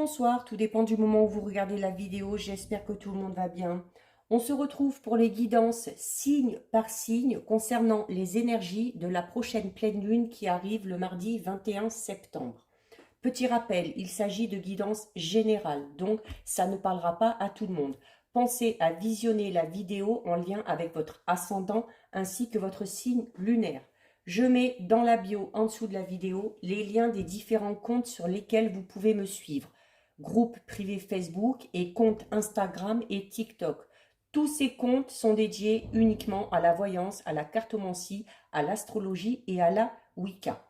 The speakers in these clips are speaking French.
bonsoir, tout dépend du moment où vous regardez la vidéo, j'espère que tout le monde va bien. On se retrouve pour les guidances signe par signe concernant les énergies de la prochaine pleine lune qui arrive le mardi 21 septembre. Petit rappel, il s'agit de guidance générale, donc ça ne parlera pas à tout le monde. Pensez à visionner la vidéo en lien avec votre ascendant ainsi que votre signe lunaire. Je mets dans la bio en dessous de la vidéo les liens des différents comptes sur lesquels vous pouvez me suivre. Groupe privé Facebook et compte Instagram et TikTok. Tous ces comptes sont dédiés uniquement à la voyance, à la cartomancie, à l'astrologie et à la Wicca.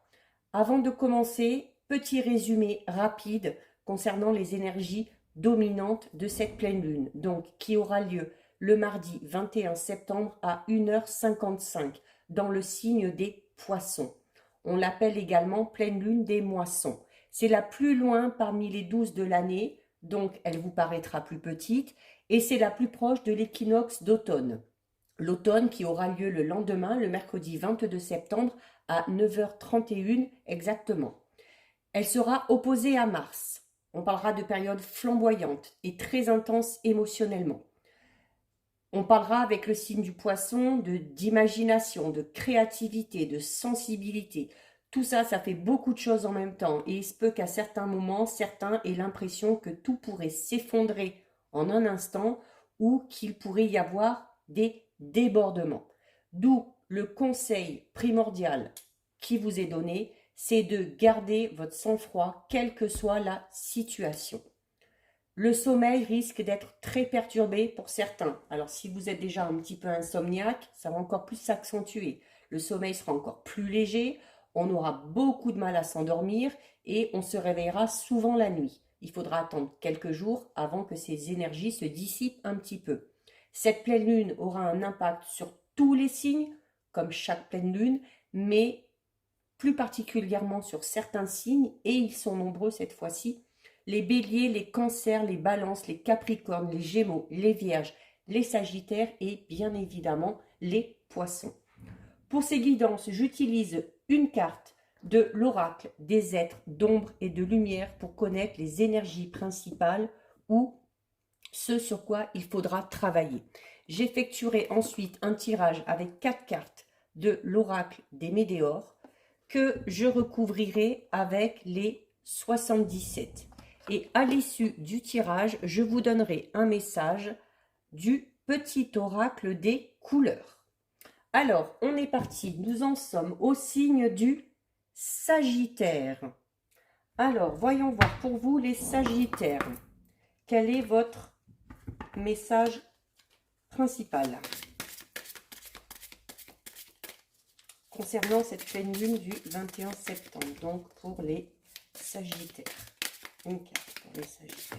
Avant de commencer, petit résumé rapide concernant les énergies dominantes de cette pleine lune, donc qui aura lieu le mardi 21 septembre à 1h55 dans le signe des Poissons. On l'appelle également pleine lune des Moissons. C'est la plus loin parmi les 12 de l'année, donc elle vous paraîtra plus petite, et c'est la plus proche de l'équinoxe d'automne. L'automne qui aura lieu le lendemain, le mercredi 22 septembre à 9h31 exactement. Elle sera opposée à Mars. On parlera de périodes flamboyantes et très intenses émotionnellement. On parlera avec le signe du Poisson d'imagination, de créativité, de sensibilité. Tout ça, ça fait beaucoup de choses en même temps et il se peut qu'à certains moments, certains aient l'impression que tout pourrait s'effondrer en un instant ou qu'il pourrait y avoir des débordements. D'où le conseil primordial qui vous est donné, c'est de garder votre sang-froid, quelle que soit la situation. Le sommeil risque d'être très perturbé pour certains. Alors si vous êtes déjà un petit peu insomniaque, ça va encore plus s'accentuer. Le sommeil sera encore plus léger, on aura beaucoup de mal à s'endormir et on se réveillera souvent la nuit. Il faudra attendre quelques jours avant que ces énergies se dissipent un petit peu. Cette pleine lune aura un impact sur tous les signes, comme chaque pleine lune, mais plus particulièrement sur certains signes, et ils sont nombreux cette fois-ci. Les béliers, les cancers, les balances, les capricornes, les gémeaux, les vierges, les sagittaires et bien évidemment les poissons. Pour ces guidances, j'utilise une carte de l'oracle des êtres d'ombre et de lumière pour connaître les énergies principales ou ce sur quoi il faudra travailler. J'effectuerai ensuite un tirage avec 4 cartes de l'oracle des météores que je recouvrirai avec les 77. Et à l'issue du tirage, je vous donnerai un message du petit oracle des couleurs. Alors, on est parti. Nous en sommes au signe du Sagittaire. Alors, voyons voir pour vous les Sagittaires. Quel est votre message principal concernant cette pleine lune du 21 septembre, donc pour les Sagittaires? Une carte pour les Sagittaires.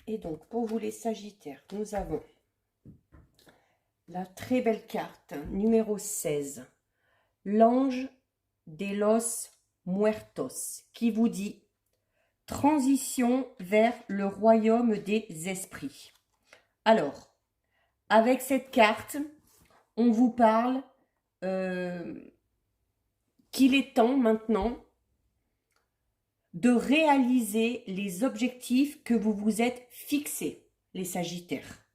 Et donc, pour vous les Sagittaires, nous avons la très belle carte numéro 16, l'ange de los muertos, qui vous dit transition vers le royaume des esprits. Alors, avec cette carte, on vous parle qu'il est temps maintenant de réaliser les objectifs que vous vous êtes fixés, les Sagittaires.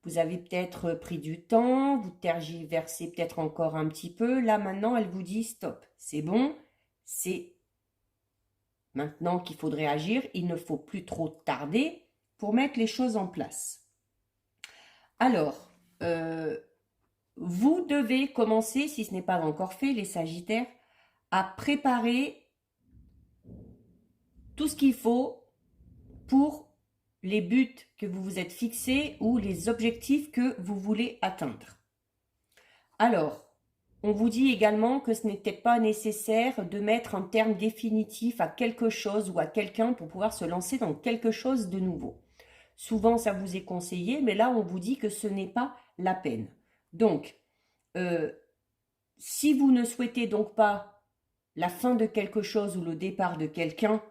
Vous avez peut-être pris du temps, vous tergiversez peut-être encore un petit peu. Là, maintenant, elle vous dit stop, c'est bon, c'est maintenant qu'il faudrait agir. Il ne faut plus trop tarder pour mettre les choses en place. Alors, vous devez commencer, si ce n'est pas encore fait, les Sagittaires, à préparer tout ce qu'il faut pour les buts que vous vous êtes fixés ou les objectifs que vous voulez atteindre. Alors, on vous dit également que ce n'était pas nécessaire de mettre un terme définitif à quelque chose ou à quelqu'un pour pouvoir se lancer dans quelque chose de nouveau. Souvent, ça vous est conseillé, mais là, on vous dit que ce n'est pas la peine. Donc, si vous ne souhaitez donc pas la fin de quelque chose ou le départ de quelqu'un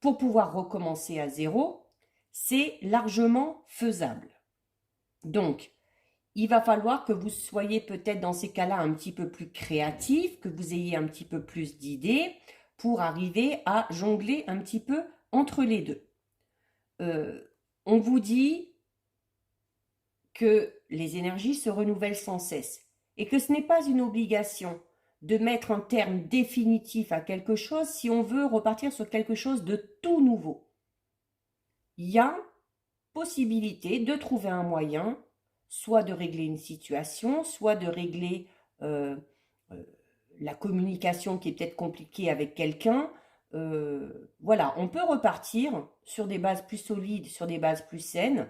pour pouvoir recommencer à zéro, c'est largement faisable. Donc, il va falloir que vous soyez peut-être dans ces cas-là un petit peu plus créatif, que vous ayez un petit peu plus d'idées pour arriver à jongler un petit peu entre les deux. On vous dit que les énergies se renouvellent sans cesse et que ce n'est pas une obligation de mettre un terme définitif à quelque chose si on veut repartir sur quelque chose de tout nouveau. Il y a possibilité de trouver un moyen, soit de régler une situation, soit de régler la communication qui est peut-être compliquée avec quelqu'un. Voilà, on peut repartir sur des bases plus solides, sur des bases plus saines,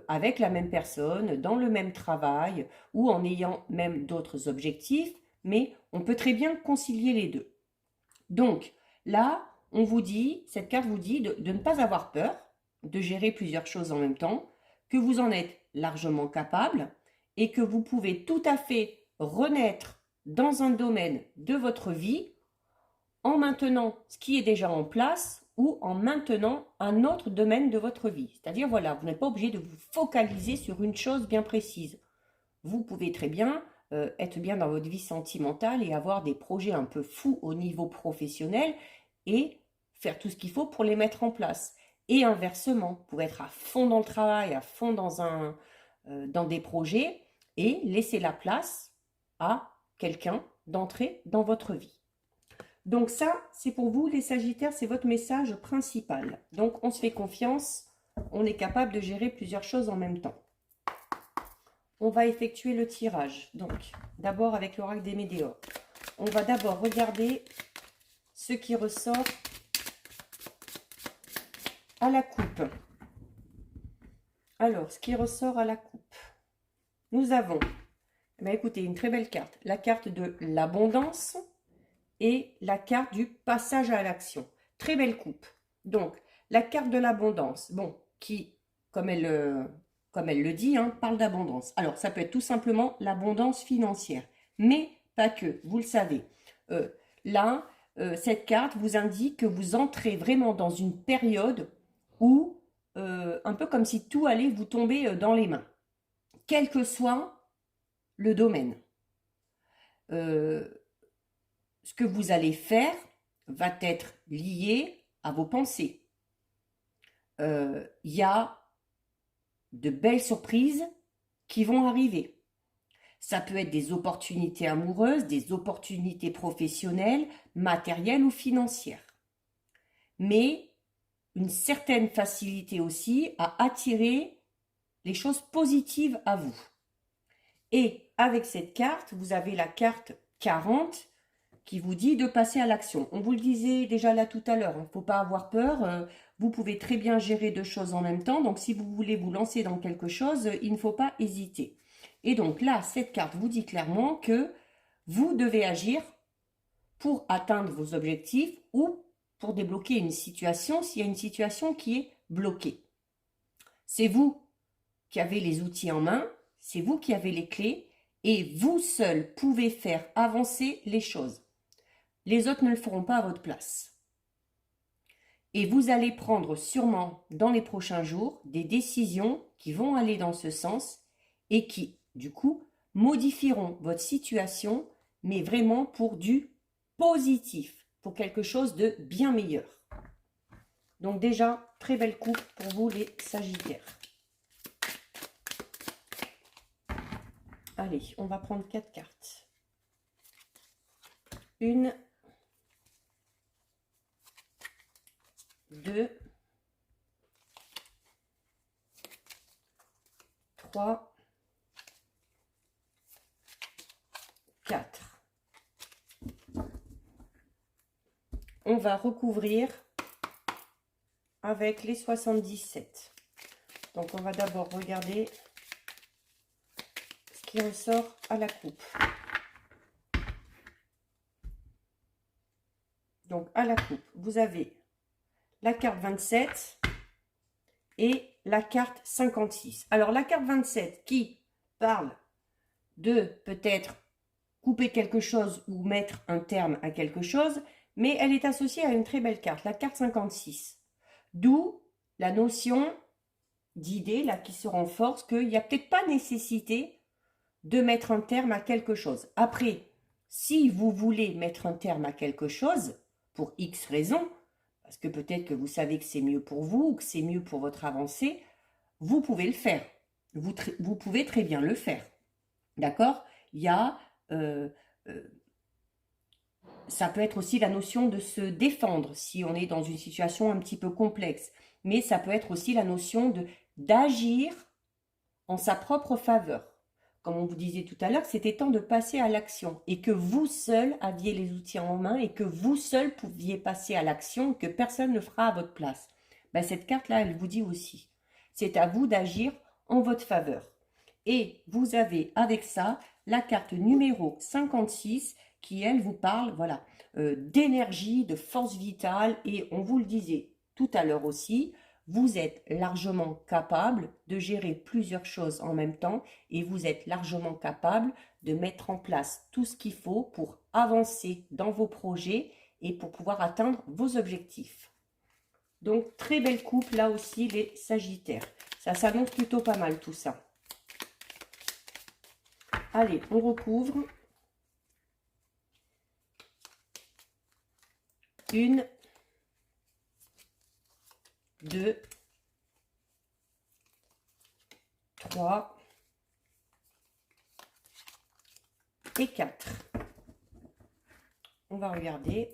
avec la même personne, dans le même travail, ou en ayant même d'autres objectifs, mais on peut très bien concilier les deux. Donc là, on vous dit, cette carte vous dit de ne pas avoir peur, de gérer plusieurs choses en même temps, que vous en êtes largement capable et que vous pouvez tout à fait renaître dans un domaine de votre vie en maintenant ce qui est déjà en place ou en maintenant un autre domaine de votre vie. C'est-à-dire, voilà, vous n'êtes pas obligé de vous focaliser sur une chose bien précise. Vous pouvez très bien être bien dans votre vie sentimentale et avoir des projets un peu fous au niveau professionnel et faire tout ce qu'il faut pour les mettre en place. Et inversement, vous pouvez être à fond dans le travail, à fond dans des projets et laisser la place à quelqu'un d'entrer dans votre vie. Donc ça, c'est pour vous les Sagittaires, c'est votre message principal. Donc on se fait confiance, on est capable de gérer plusieurs choses en même temps. On va effectuer le tirage. Donc d'abord avec l'oracle des Météores. On va d'abord regarder ce qui ressort à la coupe. Alors, ce qui ressort à la coupe. Nous avons, écoutez, une très belle carte. La carte de l'abondance et la carte du passage à l'action. Très belle coupe. Donc, la carte de l'abondance, bon, qui, comme elle le dit, hein, parle d'abondance. Alors, ça peut être tout simplement l'abondance financière, mais pas que, vous le savez. Là, cette carte vous indique que vous entrez vraiment dans une période où, un peu comme si tout allait vous tomber dans les mains, quel que soit le domaine. Ce que vous allez faire va être lié à vos pensées. Il y a de belles surprises qui vont arriver. Ça peut être des opportunités amoureuses, des opportunités professionnelles, matérielles ou financières. Mais une certaine facilité aussi à attirer les choses positives à vous. Et avec cette carte, vous avez la carte 40 qui vous dit de passer à l'action. On vous le disait déjà là tout à l'heure, il ne faut pas avoir peur, vous pouvez très bien gérer deux choses en même temps, donc si vous voulez vous lancer dans quelque chose, il ne faut pas hésiter. Et donc là, cette carte vous dit clairement que vous devez agir pour atteindre vos objectifs ou pour débloquer une situation s'il y a une situation qui est bloquée. C'est vous qui avez les outils en main, c'est vous qui avez les clés et vous seul pouvez faire avancer les choses. Les autres ne le feront pas à votre place. Et vous allez prendre sûrement dans les prochains jours des décisions qui vont aller dans ce sens et qui, du coup, modifieront votre situation, mais vraiment pour du positif, pour quelque chose de bien meilleur. Donc déjà, très belle coupe pour vous les Sagittaires. Allez, on va prendre 4 cartes. 1, 2, 3, 4. On va recouvrir avec les 77. Donc on va d'abord regarder ce qui ressort à la coupe. Donc à la coupe, vous avez la carte 27 et la carte 56. Alors la carte 27 qui parle de peut-être couper quelque chose ou mettre un terme à quelque chose, mais elle est associée à une très belle carte, la carte 56. D'où la notion d'idée là qui se renforce qu'il n'y a peut-être pas nécessité de mettre un terme à quelque chose. Après, si vous voulez mettre un terme à quelque chose, pour X raisons, parce que peut-être que vous savez que c'est mieux pour vous ou que c'est mieux pour votre avancée, vous pouvez le faire. Vous pouvez très bien le faire. D'accord? Il y a... ça peut être aussi la notion de se défendre si on est dans une situation un petit peu complexe. Mais ça peut être aussi la notion d'agir en sa propre faveur. Comme on vous disait tout à l'heure, c'était temps de passer à l'action et que vous seul aviez les outils en main et que vous seul pouviez passer à l'action, que personne ne fera à votre place. Ben, cette carte-là, elle vous dit aussi, c'est à vous d'agir en votre faveur. Et vous avez avec ça la carte numéro 56 qui, elle, vous parle voilà, d'énergie, de force vitale. Et on vous le disait tout à l'heure aussi, vous êtes largement capable de gérer plusieurs choses en même temps et vous êtes largement capable de mettre en place tout ce qu'il faut pour avancer dans vos projets et pour pouvoir atteindre vos objectifs. Donc, très belle coupe, là aussi, les Sagittaires. Ça s'annonce plutôt pas mal, tout ça. Allez, on recouvre. 1, 2, 3 et 4. On va regarder.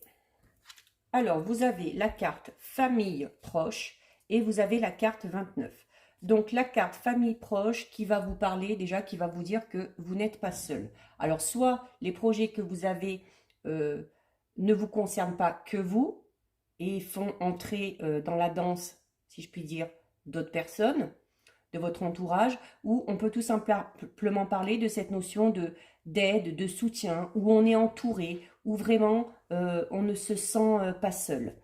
Alors, vous avez la carte famille proche et vous avez la carte 29. Donc, la carte famille proche qui va vous parler déjà, qui va vous dire que vous n'êtes pas seul. Alors, soit les projets que vous avez ne vous concernent pas que vous et font entrer dans la danse, si je puis dire, d'autres personnes de votre entourage, ou on peut tout simplement parler de cette notion d'aide, de soutien, où on est entouré, où vraiment on ne se sent pas seul.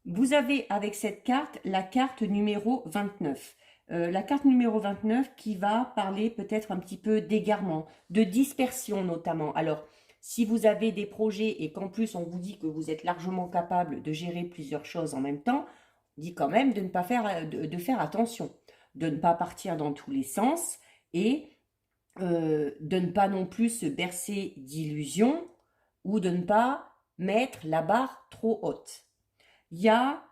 Vous avez avec cette carte la carte numéro 29. La carte numéro 29 qui va parler peut-être un petit peu d'égarement, de dispersion notamment. Alors, si vous avez des projets et qu'en plus on vous dit que vous êtes largement capable de gérer plusieurs choses en même temps, on dit quand même de ne pas faire, de faire attention, de ne pas partir dans tous les sens et de ne pas non plus se bercer d'illusions ou de ne pas mettre la barre trop haute. Il y a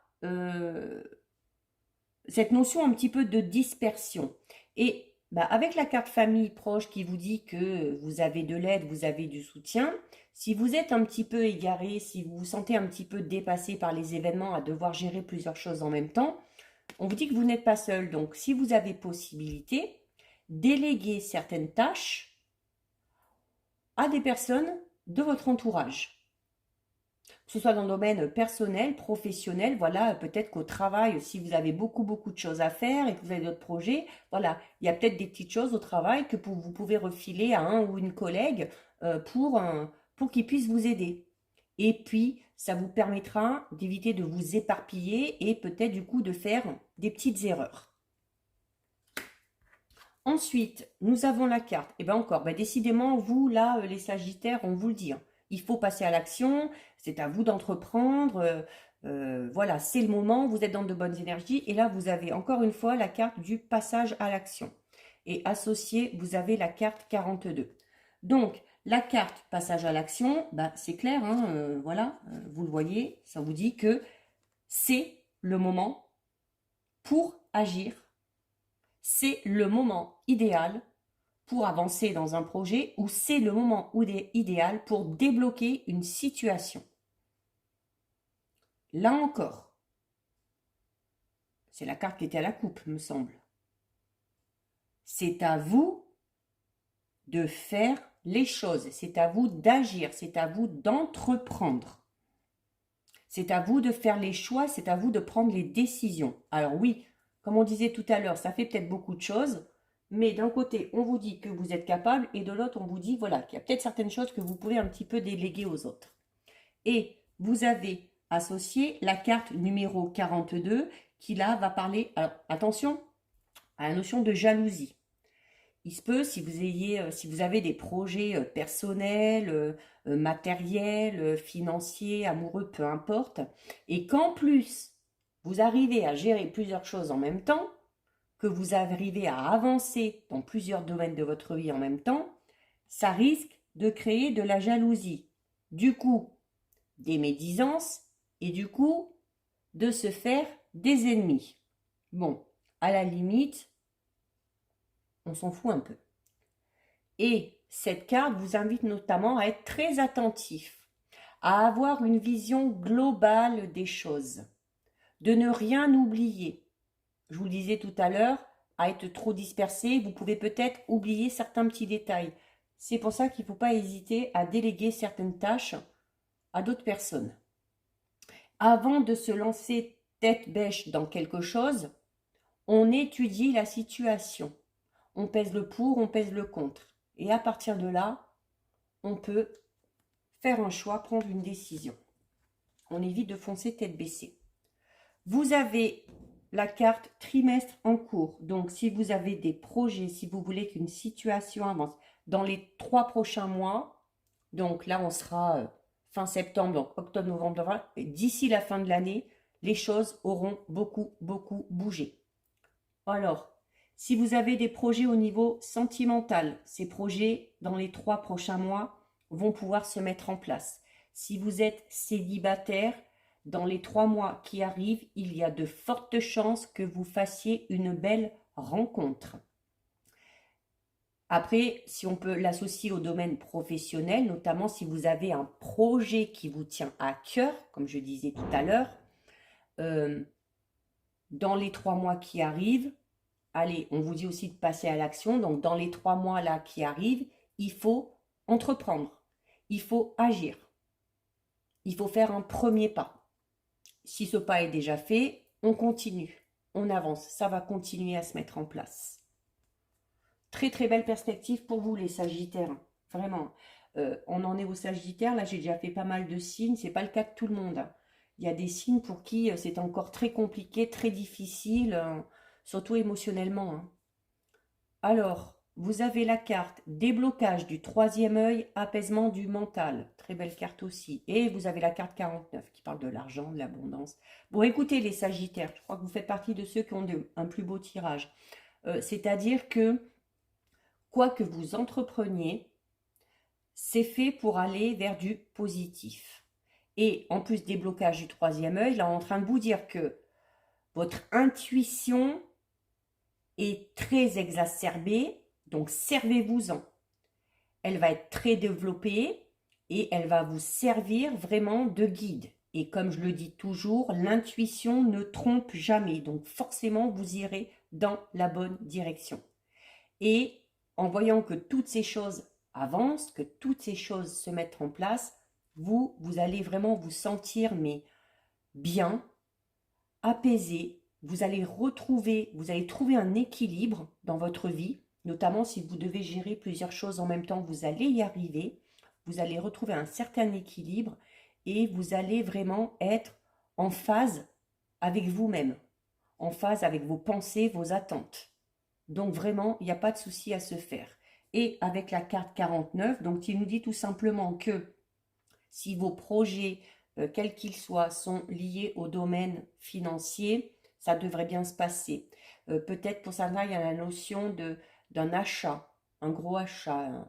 cette notion un petit peu de dispersion. Et bah, avec la carte famille proche qui vous dit que vous avez de l'aide, vous avez du soutien, si vous êtes un petit peu égaré, si vous vous sentez un petit peu dépassé par les événements à devoir gérer plusieurs choses en même temps, on vous dit que vous n'êtes pas seul. Donc, si vous avez possibilité, déléguez certaines tâches à des personnes de votre entourage. Que ce soit dans le domaine personnel, professionnel, voilà, peut-être qu'au travail, si vous avez beaucoup de choses à faire et que vous avez d'autres projets, voilà, il y a peut-être des petites choses au travail que vous pouvez refiler à un ou une collègue pour qu'il puisse vous aider. Et puis, ça vous permettra d'éviter de vous éparpiller et peut-être du coup de faire des petites erreurs. Ensuite, nous avons la carte. Et bien encore, décidément, vous, là, les Sagittaires, on vous le dit. Il faut passer à l'action, c'est à vous d'entreprendre. Voilà, c'est le moment, vous êtes dans de bonnes énergies. Et là, vous avez encore une fois la carte du passage à l'action. Et associé, vous avez la carte 42. Donc, la carte passage à l'action, c'est clair, voilà, vous le voyez, ça vous dit que c'est le moment pour agir. C'est le moment idéal pour avancer dans un projet ou c'est le moment idéal pour débloquer une situation. Là encore, c'est la carte qui était à la coupe, me semble. C'est à vous de faire les choses, c'est à vous d'agir, c'est à vous d'entreprendre. C'est à vous de faire les choix, c'est à vous de prendre les décisions. Alors oui, comme on disait tout à l'heure, ça fait peut-être beaucoup de choses, mais d'un côté, on vous dit que vous êtes capable, et de l'autre, on vous dit voilà, qu'il y a peut-être certaines choses que vous pouvez un petit peu déléguer aux autres. Et vous avez associé la carte numéro 42, qui là va parler, alors attention, à la notion de jalousie. Il se peut, si vous avez des projets personnels, matériels, financiers, amoureux, peu importe, et qu'en plus, vous arrivez à gérer plusieurs choses en même temps, que vous arrivez à avancer dans plusieurs domaines de votre vie en même temps, ça risque de créer de la jalousie. Du coup, des médisances et du coup, de se faire des ennemis. Bon, à la limite, on s'en fout un peu. Et cette carte vous invite notamment à être très attentif, à avoir une vision globale des choses, de ne rien oublier. Je vous le disais tout à l'heure, à être trop dispersé, vous pouvez peut-être oublier certains petits détails. C'est pour ça qu'il ne faut pas hésiter à déléguer certaines tâches à d'autres personnes. Avant de se lancer tête bêche dans quelque chose, on étudie la situation. On pèse le pour, on pèse le contre. Et à partir de là, on peut faire un choix, prendre une décision. On évite de foncer tête baissée. Vous avez la carte trimestre en cours. Donc, si vous avez des projets, si vous voulez qu'une situation avance dans les 3 prochains mois, donc là, on sera fin septembre, donc octobre, novembre, novembre, d'ici la fin de l'année, les choses auront beaucoup bougé. Alors, si vous avez des projets au niveau sentimental, ces projets, dans les 3 prochains mois, vont pouvoir se mettre en place. Si vous êtes célibataire, dans les 3 mois qui arrivent, il y a de fortes chances que vous fassiez une belle rencontre. Après, si on peut l'associer au domaine professionnel, notamment si vous avez un projet qui vous tient à cœur, comme je disais tout à l'heure, dans les 3 mois qui arrivent, allez, on vous dit aussi de passer à l'action. Donc, dans les 3 mois là qui arrivent, il faut entreprendre. Il faut agir. Il faut faire un premier pas. Si ce pas est déjà fait, on continue. On avance. Ça va continuer à se mettre en place. Très, très belle perspective pour vous, les Sagittaires. Vraiment. On en est au Sagittaire. Là, j'ai déjà fait pas mal de signes. Ce n'est pas le cas de tout le monde. Il y a des signes pour qui c'est encore très compliqué, très difficile, surtout émotionnellement. Alors, vous avez la carte déblocage du troisième œil, apaisement du mental. Très belle carte aussi. Et vous avez la carte 49 qui parle de l'argent, de l'abondance. Bon, écoutez les Sagittaires, je crois que vous faites partie de ceux qui ont un plus beau tirage. C'est-à-dire que, quoi que vous entrepreniez, c'est fait pour aller vers du positif. Et en plus déblocage du troisième œil, là, on est en train de vous dire que votre intuition est très exacerbée, donc servez-vous-en. Elle va être très développée et elle va vous servir vraiment de guide. Et comme je le dis toujours, l'intuition ne trompe jamais. Donc forcément, vous irez dans la bonne direction. Et en voyant que toutes ces choses avancent, que toutes ces choses se mettent en place, vous allez vraiment vous sentir mais bien, apaisé. Vous allez trouver un équilibre dans votre vie, notamment si vous devez gérer plusieurs choses en même temps, vous allez y arriver. Vous allez retrouver un certain équilibre et vous allez vraiment être en phase avec vous-même, en phase avec vos pensées, vos attentes. Donc vraiment, il n'y a pas de souci à se faire. Et avec la carte 49, donc il nous dit tout simplement que si vos projets, quels qu'ils soient, sont liés au domaine financier, ça devrait bien se passer. Peut-être pour ça, il y a la notion d'un achat, un gros achat,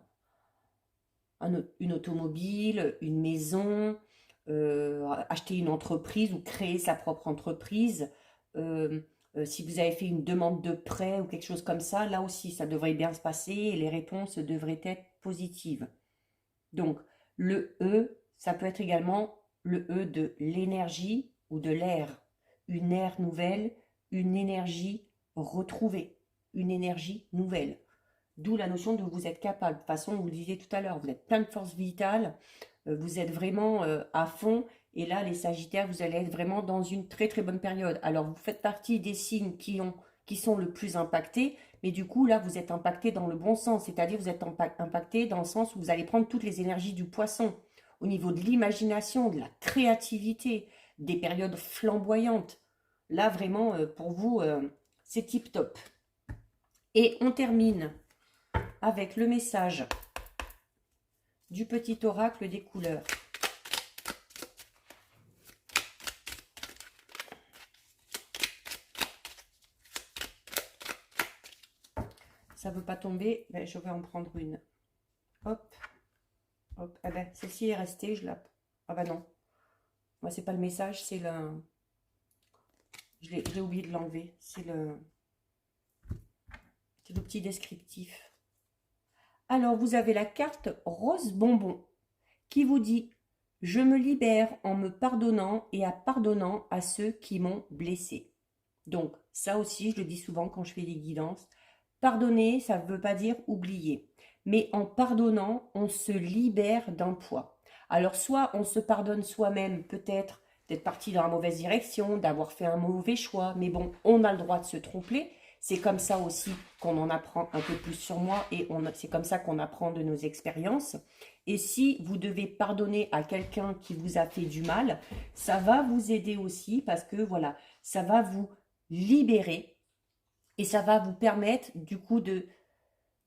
une automobile, une maison, acheter une entreprise ou créer sa propre entreprise. Si vous avez fait une demande de prêt ou quelque chose comme ça, là aussi, ça devrait bien se passer et les réponses devraient être positives. Donc, le E, ça peut être également le E de l'énergie ou de l'air. Une ère nouvelle, une énergie retrouvée, une énergie nouvelle. D'où la notion de vous êtes capable. De toute façon, vous le disiez tout à l'heure, vous êtes plein de force vitale, vous êtes vraiment à fond. Et là, les Sagittaires, vous allez être vraiment dans une très très bonne période. Alors, vous faites partie des signes qui sont le plus impactés. Mais du coup, là, vous êtes impacté dans le bon sens. C'est-à-dire, vous êtes impacté dans le sens où vous allez prendre toutes les énergies du poisson. Au niveau de l'imagination, de la créativité, des périodes flamboyantes. Là, vraiment, pour vous, c'est tip top. Et on termine avec le message du petit oracle des couleurs. Ça ne veut pas tomber, mais je vais en prendre une. hop, hop. Ah ben, celle-ci est restée, je la... Ah ben non. Moi, c'est pas le message, c'est le... J'ai oublié de l'enlever. C'est le petit descriptif. Alors, vous avez la carte rose bonbon qui vous dit « Je me libère en me pardonnant et en pardonnant à ceux qui m'ont blessé. » Donc, ça aussi, je le dis souvent quand je fais des guidances. Pardonner, ça ne veut pas dire oublier. Mais en pardonnant, on se libère d'un poids. Alors, soit on se pardonne soi-même, peut-être d'être parti dans la mauvaise direction, d'avoir fait un mauvais choix. Mais bon, on a le droit de se tromper. C'est comme ça aussi qu'on en apprend un peu plus sur moi et c'est comme ça qu'on apprend de nos expériences. Et si vous devez pardonner à quelqu'un qui vous a fait du mal, ça va vous aider aussi parce que voilà, ça va vous libérer et ça va vous permettre du coup de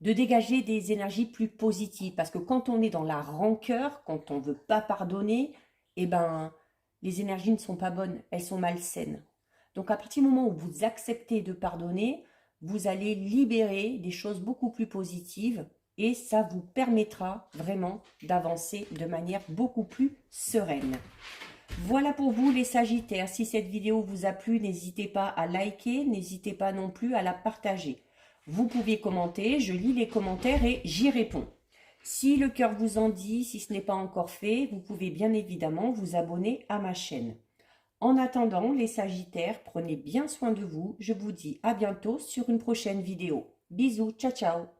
dégager des énergies plus positives. Parce que quand on est dans la rancœur, quand on ne veut pas pardonner, eh ben, les énergies ne sont pas bonnes, elles sont malsaines. Donc à partir du moment où vous acceptez de pardonner, vous allez libérer des choses beaucoup plus positives et ça vous permettra vraiment d'avancer de manière beaucoup plus sereine. Voilà pour vous les Sagittaires. Si cette vidéo vous a plu, n'hésitez pas à liker, n'hésitez pas non plus à la partager. Vous pouvez commenter, je lis les commentaires et j'y réponds. Si le cœur vous en dit, si ce n'est pas encore fait, vous pouvez bien évidemment vous abonner à ma chaîne. En attendant, les Sagittaires, prenez bien soin de vous. Je vous dis à bientôt sur une prochaine vidéo. Bisous, ciao ciao.